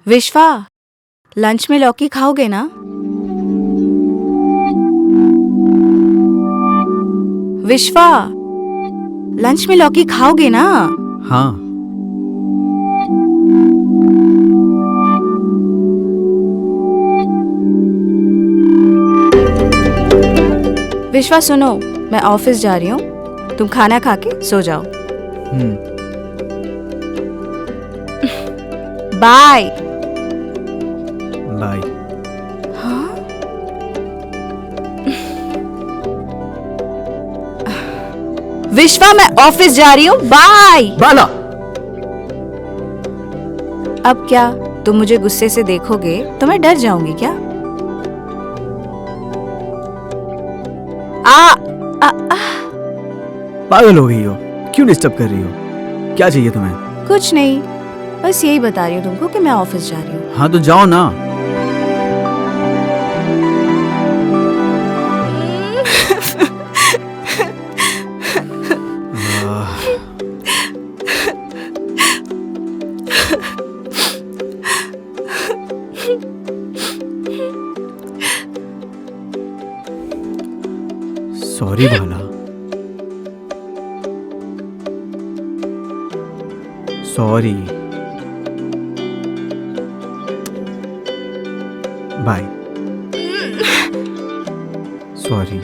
विश्वा, लंच में लौकी खाओगे ना? विश्वा, लंच में लौकी खाओगे ना? हाँ। विश्वा सुनो, मैं ऑफिस जा रही हूँ, तुम खाना खा के सो जाओ। Bye bye. हाँ? विश्वा, मैं ऑफिस जा रही हूँ, बाय। बाला, अब क्या तुम मुझे गुस्से से देखोगे तो मैं डर जाऊंगी क्या? पागल हो गई हो? क्यों डिस्टर्ब कर रही हो? क्या चाहिए तुम्हें? कुछ नहीं, बस यही बता रही हूँ तुमको कि मैं ऑफिस जा रही हूँ। हाँ तो जाओ ना। Sorry Bala, sorry. Bye. Sorry.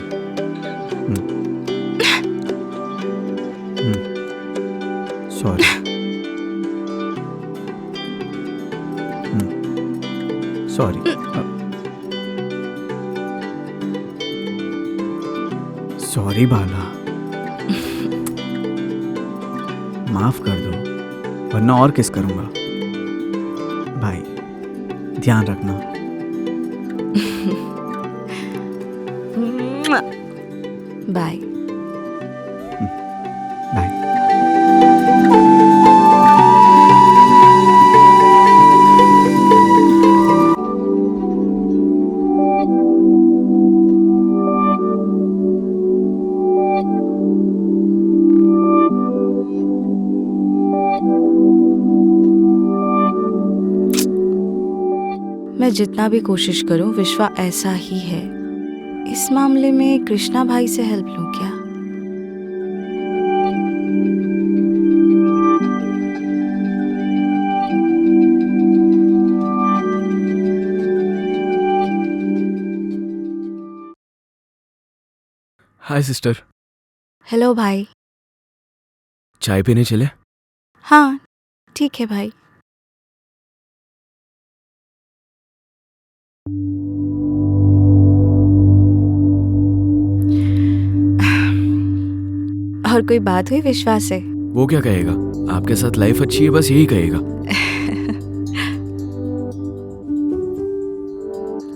Sorry. Sorry. Sorry Bala, माफ कर दो, वरना और किस करूंगा। भाई, ध्यान रखना। Bye bye. मैं जितना भी कोशिश करूं, विश्वा ऐसा ही है। इस मामले में कृष्णा भाई से हेल्प लूं क्या? हाय सिस्टर। हेलो भाई। चाय पीने चले? हाँ ठीक है भाई। और कोई बात हुई विश्वास से? वो क्या कहेगा, आपके साथ लाइफ अच्छी है, बस यही कहेगा।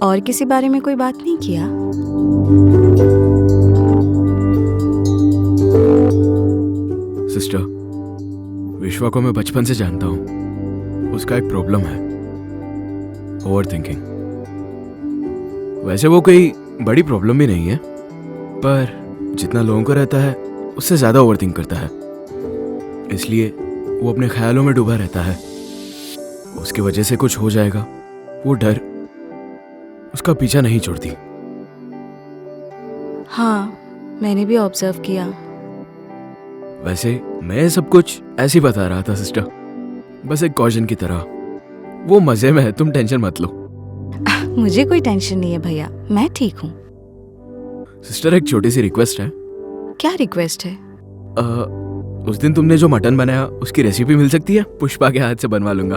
और किसी बारे में कोई बात नहीं किया? सिस्टर, विश्वा को मैं बचपन से जानता हूँ। उसका एक प्रॉब्लम है, ओवर थिंकिंग। वैसे वो कोई बड़ी प्रॉब्लम भी नहीं है, पर जितना लोगों को रहता है उससे ज्यादा ओवर थिंक करता है। इसलिए वो अपने ख्यालों में डूबा रहता है। उसकी वजह से कुछ हो जाएगा, वो डर उसका पीछा नहीं छोड़ती। हाँ, मैंने भी ऑब्जर्व किया। वैसे मैं सब कुछ ऐसे ही बता रहा था सिस्टर, बस एक कॉशन की तरह। वो मजे में है, तुम टेंशन मत लो। मुझे कोई टेंशन नहीं है भैया, मैं ठीक हूँ। सिस्टर, एक छोटी सी रिक्वेस्ट है। क्या रिक्वेस्ट है? उस दिन तुमने जो मटन बनाया उसकी रेसिपी मिल सकती है? पुष्पा के हाथ से बनवा लूंगा।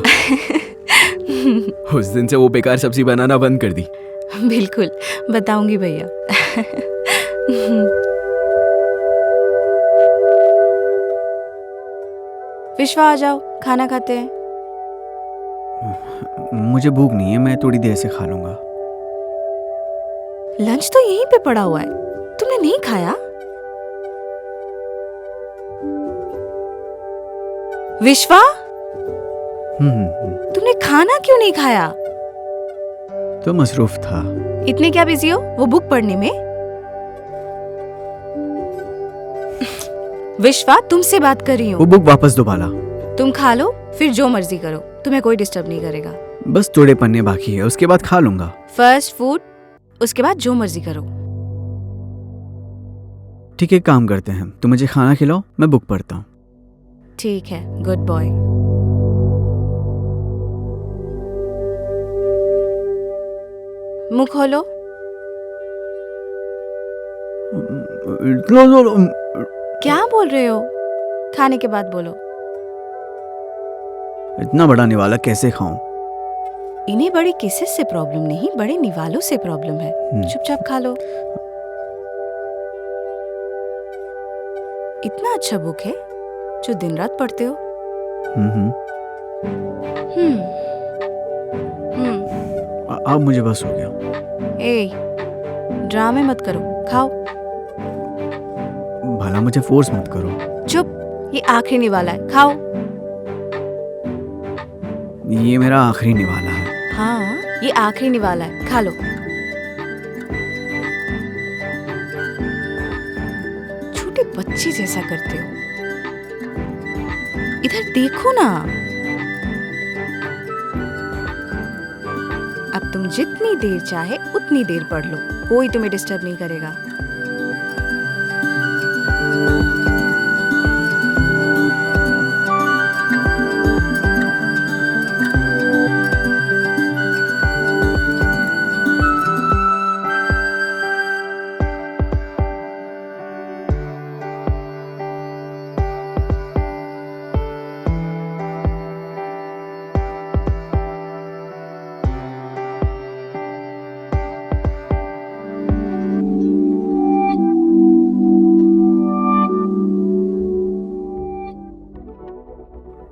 उस दिन से वो बेकार सब्जी बनाना बंद कर दी। बिल्कुल बताऊंगी भैया। विश्वा आ जाओ, खाना खाते हैं। मुझे भूख नहीं है, मैं थोड़ी देर से खा लूंगा। लंच तो यहीं पे पड़ा हुआ है, तुमने नहीं खाया? विश्वा, तुमने खाना क्यों नहीं खाया? तो मसरूफ था। इतने क्या बिजी हो वो बुक पढ़ने में? विश्वा, तुमसे बात कर रही वो हूँ। बुक वापस दो बाला। तुम खा लो, फिर जो मर्जी करो, तुम्हें कोई डिस्टर्ब नहीं करेगा। बस थोड़े पन्ने बाकी है, उसके बाद खा लूंगा। फर्स्ट फूड, उसके बाद जो मर्जी करो। ठीक है, काम करते हैं, तुम मुझे खाना खिलाओ, मैं बुक पढ़ता हूँ। ठीक है, गुड बॉय। मुंह खोलो। क्या बोल रहे हो? खाने के बाद बोलो। इतना बड़ा निवाला कैसे खाऊं? इन्हें बड़े केसेस से प्रॉब्लम नहीं, बड़े निवालों से प्रॉब्लम है। चुपचाप खा लो। इतना अच्छा बुक है जो दिन रात पढ़ते हो। हम्म। अब मुझे बस हो गया। ए, ड्रामे मत करो, खाओ। भला मुझे फोर्स मत करो। चुप, ये आखिरी निवाला है, खाओ। ये मेरा आखिरी निवाला है। हाँ, ये आखिरी निवाला है, खा लो। छोटे बच्चे जैसा करते हो। इधर देखो ना। अब तुम जितनी देर चाहे उतनी देर पढ़ लो, कोई तुम्हें डिस्टर्ब नहीं करेगा।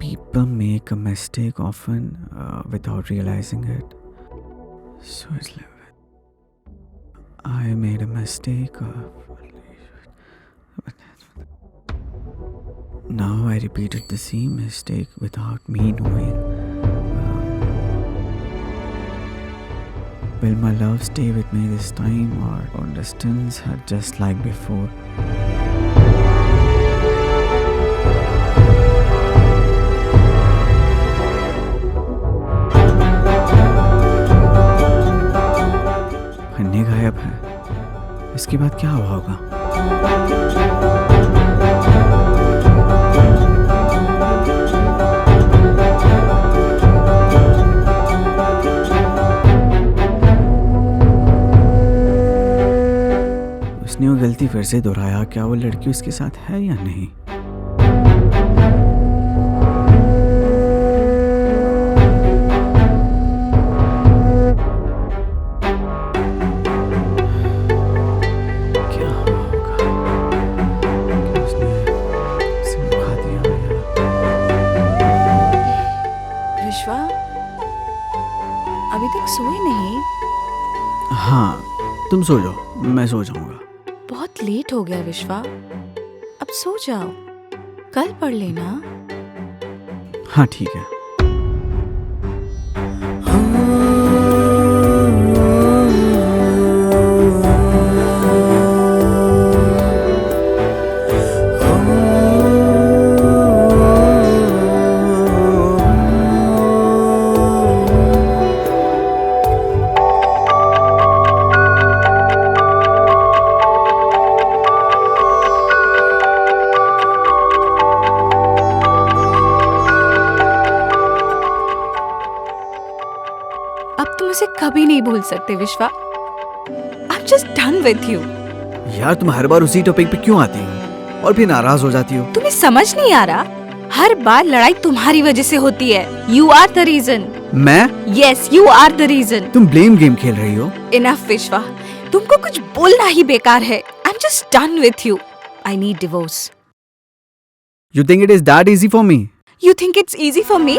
People make a mistake often without realizing it. So it's like I made a mistake. Now I repeated the same mistake without me knowing. Will my love stay with me this time or on distance just like before? गायब है, इसके बाद क्या हुआ होगा? उसने वो गलती फिर से दोहराया, क्या वो लड़की उसके साथ है या नहीं? अभी तक सोए नहीं? हाँ, तुम सो जाओ, मैं सो जाऊंगा। बहुत लेट हो गया विश्वा, अब सो जाओ, कल पढ़ लेना। हाँ ठीक है। उसे कभी नहीं भूल सकते विश्वा। I'm just done with you। यार तुम हर बार उसी टॉपिक पे क्यों आती हो और फिर नाराज हो जाती हो? तुम्हें समझ नहीं आ रहा? हर बार लड़ाई तुम्हारी वजह से होती है। You are the reason। मैं? Yes, you are the reason। तुम ब्लेम गेम खेल रही हो। Enough विश्वा, तुमको कुछ बोलना ही बेकार है। I'm just done with you। I need divorce। You think it is that easy for me? You think it's easy for me?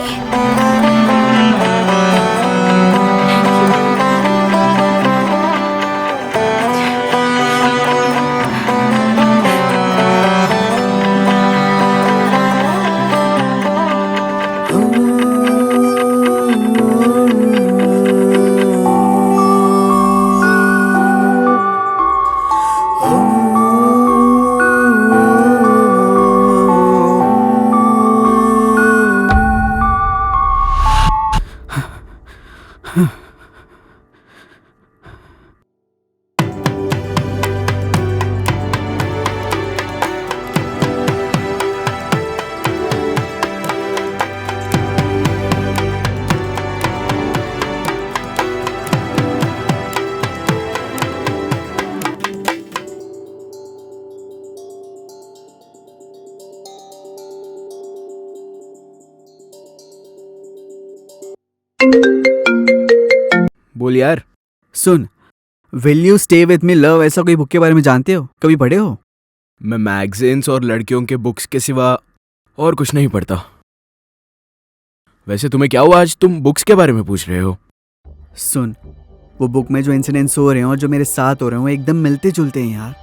बोल यार। सुन, will you stay with me love ऐसा कोई बुक के बारे में जानते हो? कभी पढ़े हो? मैं मैगजीन्स और लड़कियों के बुक्स के सिवा और कुछ नहीं पढ़ता। वैसे तुम्हें क्या हुआ, आज तुम बुक्स के बारे में पूछ रहे हो? सुन, वो बुक में जो इंसिडेंट्स हो रहे हैं और जो मेरे साथ हो रहे हैं वो एकदम मिलते जुलते हैं यार।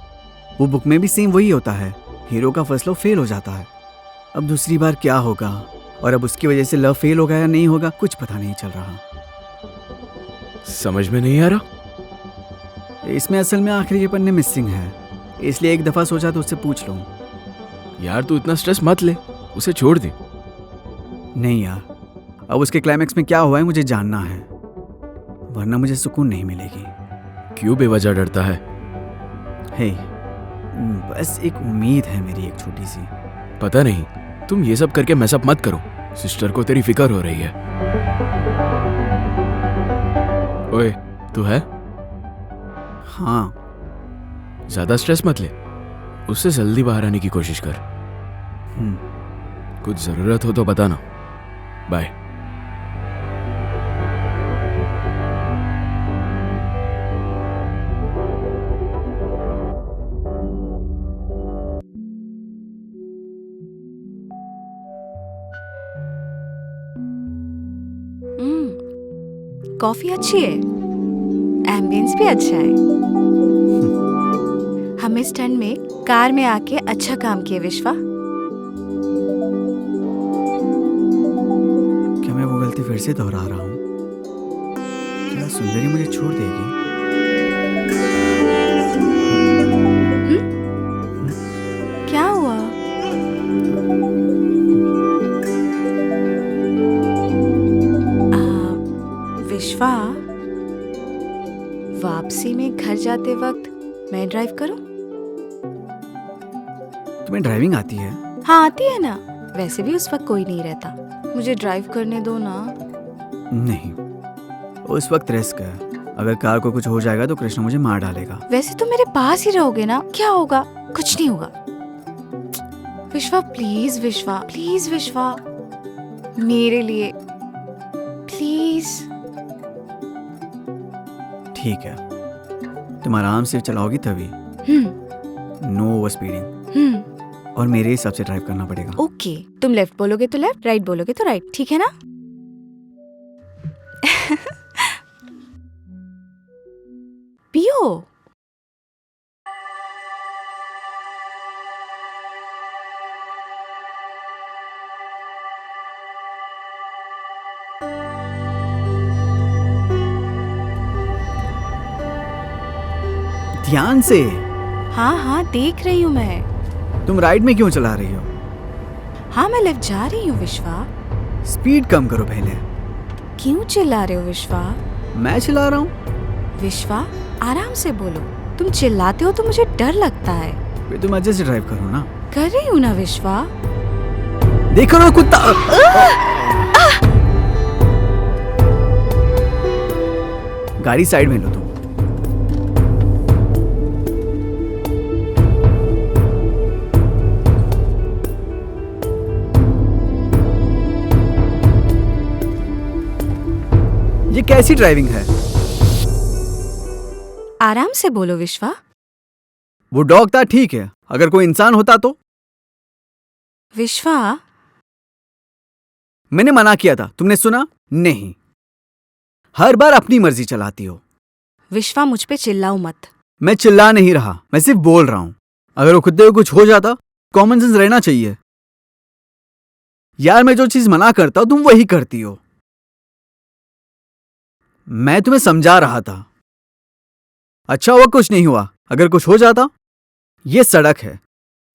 वो बुक में भी सेम वही होता है, हीरो का फर्स्ट लव फेल हो जाता है। अब दूसरी बार क्या होगा और अब उसकी वजह से लव फेल होगा या नहीं होगा कुछ पता नहीं चल रहा। समझ में नहीं आ रहा। इसमें असल में आखिरी के पन्ने मिसिंग है, इसलिए एक दफ़ा सोचा तो उससे पूछ लूँ। यार तू इतना स्ट्रेस मत ले, उसे छोड़ दे। नहीं यार, अब उसके क्लाइमैक्स में क्या हुआ है मुझे जानना है, वरना मुझे सुकून नहीं मिलेगी। क्यों बेवजह डरता है? हे, बस एक उम्मीद है मेरी, एक छोटी सी। पता नहीं, तुम ये सब करके मैसअप मत करो, सिस्टर को तेरी फिक्र हो रही है। ओए, तू है? हाँ। ज्यादा स्ट्रेस मत ले, उससे जल्दी बाहर आने की कोशिश कर। कुछ जरूरत हो तो बताना। बाय। कॉफी अच्छी है, एम्बियंस भी अच्छा है। हम इस ठंड में कार में आके अच्छा काम किए विश्वा। क्या मैं वो गलती फिर से दोहरा रहा हूँ? क्या सुंदरी मुझे छोड़ देगी? क्या हुआ? विश्वा, वापसी में घर जाते वक्त मैं ड्राइव करूं? तुम्हें ड्राइविंग आती है? हाँ आती है ना, वैसे भी उस वक्त कोई नहीं रहता, मुझे ड्राइव करने दो ना। नहीं, उस वक्त रिस्क है, अगर कार को कुछ हो जाएगा तो कृष्ण मुझे मार डालेगा। वैसे तो मेरे पास ही रहोगे ना, क्या होगा? कुछ नहीं होगा। विश्वा प्लीज, विश्वा प्लीज, विश्वा मेरे लिए प्लीज। ठीक है, तुम आराम से चलाओगी तभी, नो ओवर स्पीडिंग, और मेरे हिसाब से ड्राइव करना पड़ेगा। ओके, तुम लेफ्ट बोलोगे तो लेफ्ट, राइट बोलोगे तो राइट, ठीक है ना? पियो। ध्यान से। हाँ हाँ देख रही हूँ मैं। तुम राइट में क्यों चला रही हो? हाँ मैं लेफ्ट जा रही हूँ विश्वा। स्पीड कम करो पहले। क्यों चिल्ला रहे हो विश्वा? मैं चिल्ला रहा हूँ? विश्वा आराम से बोलो, तुम चिल्लाते हो तो मुझे डर लगता है। फिर तुम अच्छे से ड्राइव करो ना। कर रही हूँ ना विश्वा। देखो ना कुत्ता। गाड़ी साइड में लो तुम। ये कैसी ड्राइविंग है? आराम से बोलो विश्वा। वो डॉग था ठीक है, अगर कोई इंसान होता तो? विश्वा मैंने मना किया था, तुमने सुना नहीं। हर बार अपनी मर्जी चलाती हो। विश्वा मुझ पे चिल्लाओ मत। मैं चिल्ला नहीं रहा, मैं सिर्फ बोल रहा हूं। अगर वो खुद को कुछ हो जाता, कॉमन सेंस रहना चाहिए यार। मैं जो चीज मना करता हूं तुम वही करती हो। मैं तुम्हें समझा रहा था। अच्छा हुआ कुछ नहीं हुआ, अगर कुछ हो जाता। ये सड़क है,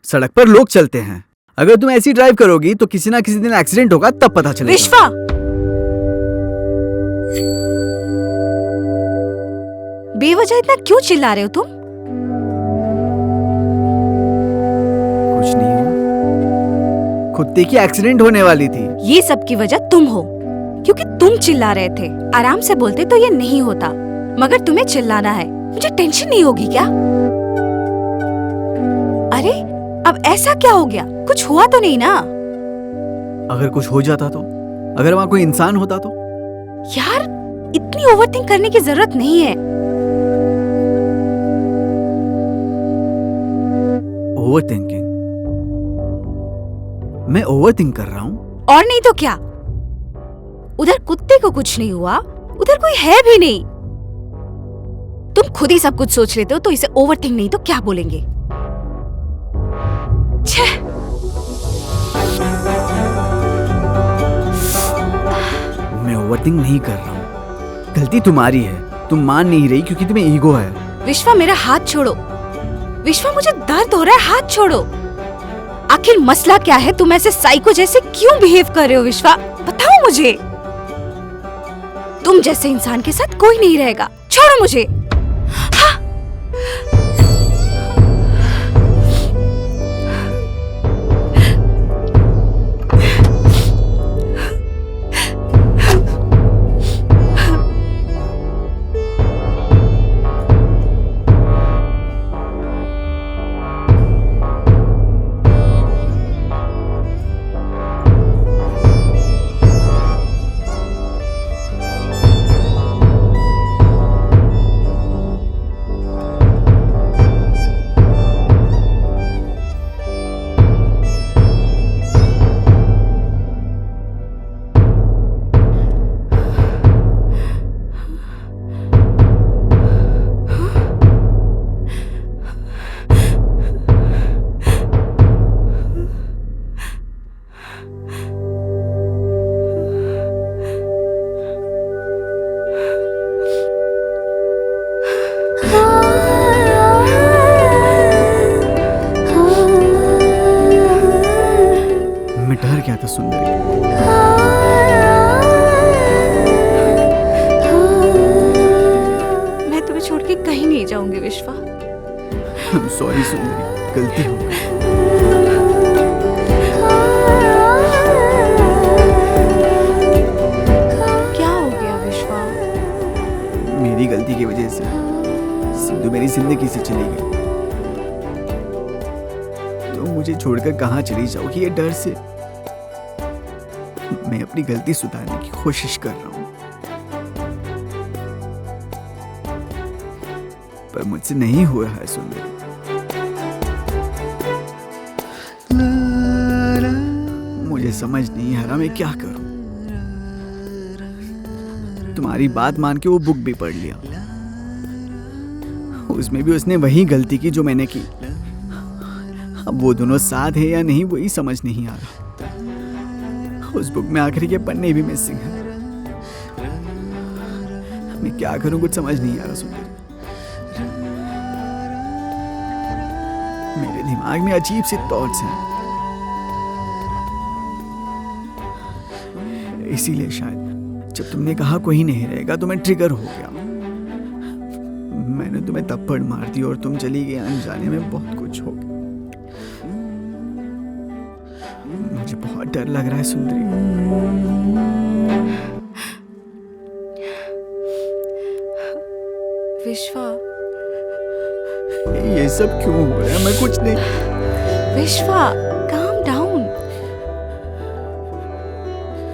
सड़क पर लोग चलते हैं। अगर तुम ऐसी ड्राइव करोगी तो किसी ना किसी दिन एक्सीडेंट होगा, तब पता चलेगा। विश्वा बेवजह इतना क्यों चिल्ला रहे हो तुम? कुछ नहीं हुआ, कुत्ते की एक्सीडेंट होने वाली थी। ये सब की वजह तुम हो, क्योंकि तुम चिल्ला रहे थे। आराम से बोलते तो ये नहीं होता, मगर तुम्हें चिल्लाना है। मुझे टेंशन नहीं होगी क्या? अरे अब ऐसा क्या हो गया? कुछ हुआ तो नहीं ना? अगर कुछ हो जाता तो, अगर वहां कोई इंसान होता तो? यार इतनी ओवरथिंक करने की जरूरत नहीं है। ओवरथिंकिंग? मैं ओवरथिंक कर रहा हूँ? और नहीं तो क्या। उधर कुत्ते को कुछ नहीं हुआ, उधर कोई है भी नहीं। तुम खुद ही सब कुछ सोच लेते हो, तो इसे ओवरथिंक नहीं तो क्या बोलेंगे? छह। मैं ओवरथिंक नहीं कर रहा हूँ, गलती तुम्हारी है। तुम मान नहीं रही क्योंकि तुम्हें ईगो है। विश्वा मेरा हाथ छोड़ो। विश्वा मुझे दर्द हो रहा है, हाथ छोड़ो। आखिर मसला क्या है? तुम ऐसे साइको जैसे क्यों बिहेव कर रहे हो विश्वा? बताओ मुझे। तुम जैसे इंसान के साथ कोई नहीं रहेगा। छोड़ो मुझे। हाँ। मैं डर गया था सुंदरी। मैं तुम्हें छोड़ के कहीं नहीं जाऊंगी विश्वा। सॉरी सुंदरी, गलती हो गई। क्या हो गया विश्वा? मेरी गलती की वजह से सिंधु मेरी जिंदगी से चली गई। तो मुझे छोड़कर कहाँ चली जाओगी? ये डर से मैं अपनी गलती सुधारने की कोशिश कर रहा हूँ, पर मुझसे नहीं हुआ है सुंदरी। मुझे समझ नहीं आ रहा मैं क्या करूं। तुम्हारी बात मान के वो बुक भी पढ़ लिया, उसमें भी उसने वही गलती की जो मैंने की। अब वो दोनों साथ है या नहीं वही समझ नहीं आ रहा। उस बुक में आखिरी के पन्ने भी मिसिंग है। मैं क्या करूं कुछ समझ नहीं आ रहा सुंदरी। मेरे दिमाग में अजीब से थॉट्स हैं, इसीलिए शायद जब तुमने कहा कोई नहीं रहेगा तो मैं ट्रिगर हो गया। मैंने तुम्हें थप्पड़ मार दी और तुम चली गई। अनजाने में बहुत कुछ हो गया। मुझे बहुत डर लग रहा है सुंदरी। विश्वा ये सब क्यों हो रहा है? मैं कुछ नहीं। विश्वा काम डाउन।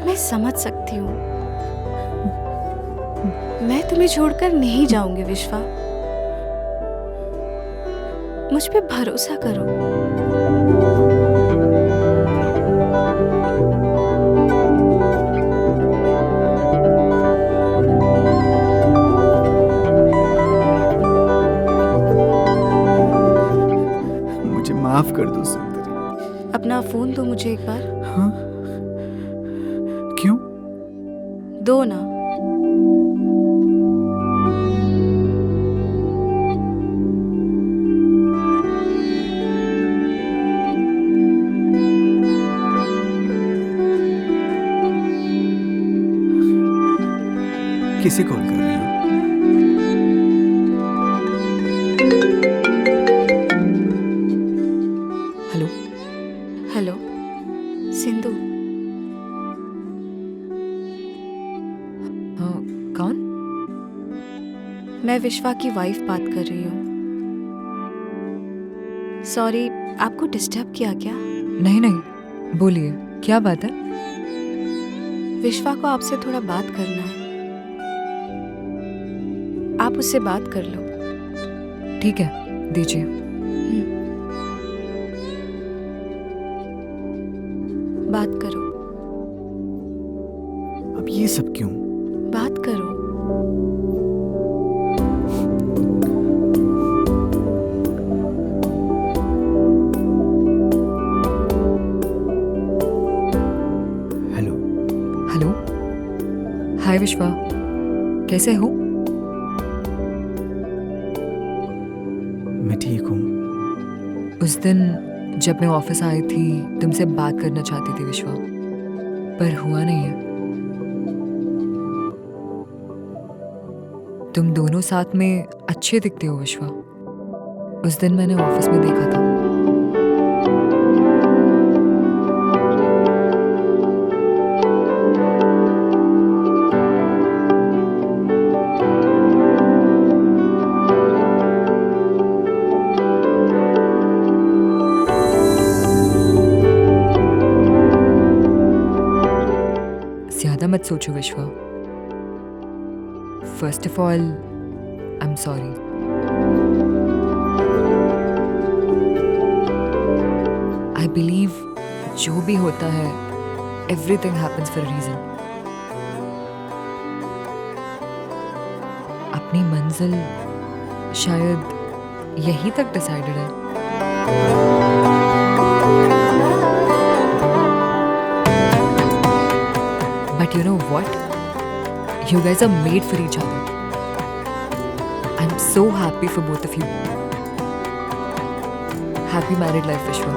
मैं समझ सकती हूँ। मैं तुम्हें छोड़कर नहीं जाऊंगी विश्वा। मुझ पे भरोसा करो। मुझे माफ कर दो सुंदरी। अपना फोन दो मुझे एक बार। हाँ? क्यों? दो ना। किसे कॉल कर रही हो? मैं विश्वा की वाइफ बात कर रही हूँ। सॉरी, आपको डिस्टर्ब किया क्या? नहीं नहीं, बोलिए, क्या बात है? विश्वा को आपसे थोड़ा बात करना है। आप उससे बात कर लो। ठीक है, दीजिए। बात करो, अब ये सब क्यों? बात करो। हेलो। हेलो, हाय विश्वा, कैसे हो? मैं ठीक हूँ। उस दिन जब मैं ऑफिस आई थी तुमसे बात करना चाहती थी विश्वा, पर हुआ नहीं है। तुम दोनों साथ में अच्छे दिखते हो विश्वा। उस दिन मैंने ऑफिस में देखा था। ज्यादा मत सोचो Vishwa. First of all, I am sorry. I believe जो भी होता है, everything happens for a reason. अपनी मंजिल शायद यहीं तक डिसाइडेड है। But you know what? You guys are made for each other. I'm so happy for both of you. Happy married life, Vishwa.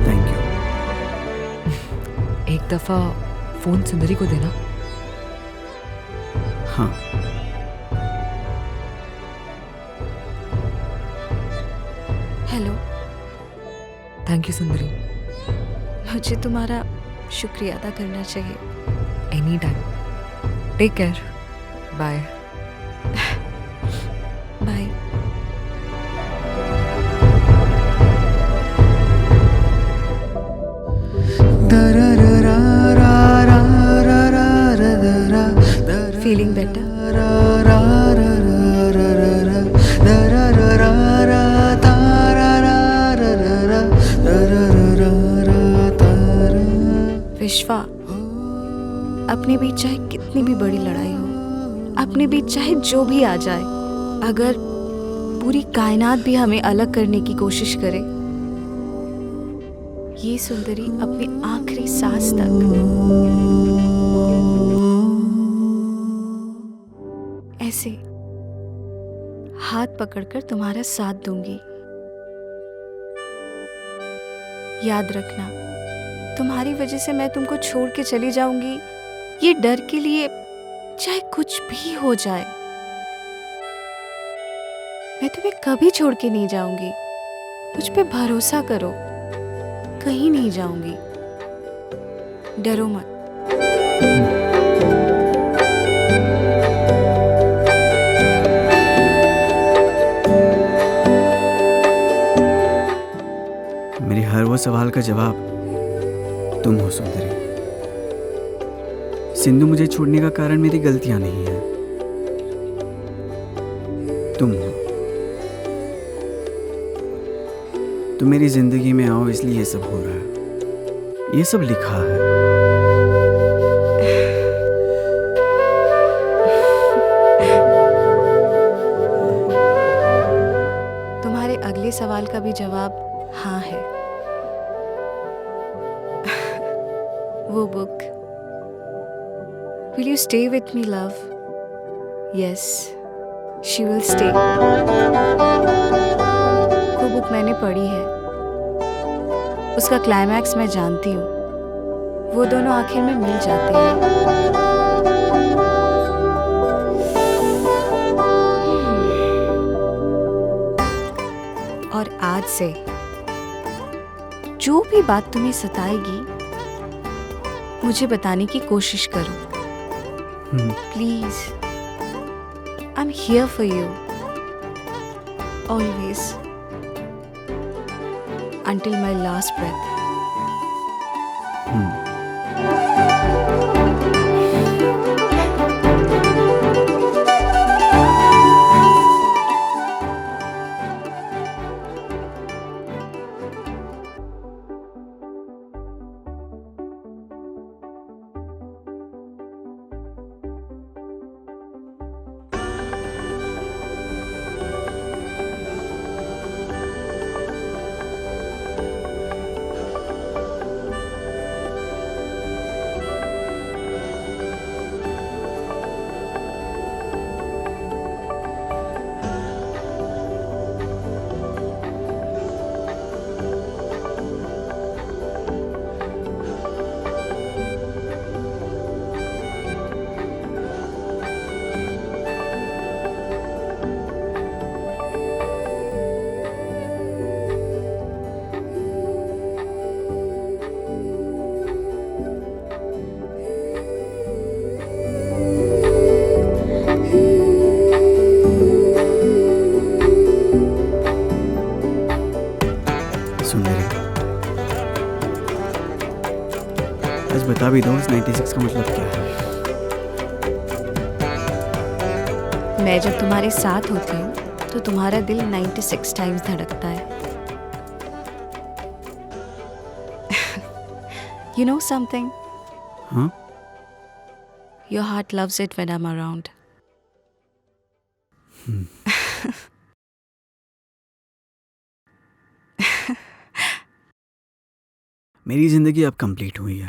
Thank you. एक दफा फोन सुंदरी को देना। हाँ। हेलो। थैंक यू सुंदरी। मुझे तुम्हारा शुक्रिया अदा करना चाहिए। Any time. Take care. Bye. Bye. Feeling better? Vishwa, अपने बीच चाहे कितनी भी बड़ी लड़ाई हो, अपने बीच चाहे जो भी आ जाए, अगर पूरी कायनात भी हमें अलग करने की कोशिश करे, ये सुंदरी अपनी आखिरी सांस तक ऐसे हाथ पकड़कर तुम्हारा साथ दूंगी। याद रखना, तुम्हारी वजह से मैं तुमको छोड़ के चली जाऊंगी, ये डर के लिए चाहे कुछ भी हो जाए, मैं तुम्हें कभी छोड़ के नहीं जाऊंगी। मुझ पे भरोसा करो, कहीं नहीं जाऊंगी। डरो मत। मेरे हर वो सवाल का जवाब तुम हो सुंदरी। सिंधु मुझे छोड़ने का कारण मेरी गलतियां नहीं है, तुम हो। तुम मेरी जिंदगी में आओ इसलिए ये सब हो रहा है, ये सब लिखा है। तुम्हारे अगले सवाल का भी जवाब हाँ है। वो book, will you stay with me love? Yes, she will stay. वो बुक मैंने पढ़ी है, उसका क्लाइमैक्स मैं जानती हूँ। वो दोनों आखिर में मिल जाते हैं। और आज से जो भी बात तुम्हें सताएगी मुझे बताने की कोशिश करो please. I am here for you always until my last breath. Sundari, बस बता भी दो इस 96 का मतलब क्या है? मैं जब तुम्हारे साथ होती हूँ तो तुम्हारा दिल 96 टाइम्स धड़कता है। You know something? हाँ? Your heart loves it when I'm around. मेरी जिंदगी अब कंप्लीट हुई है।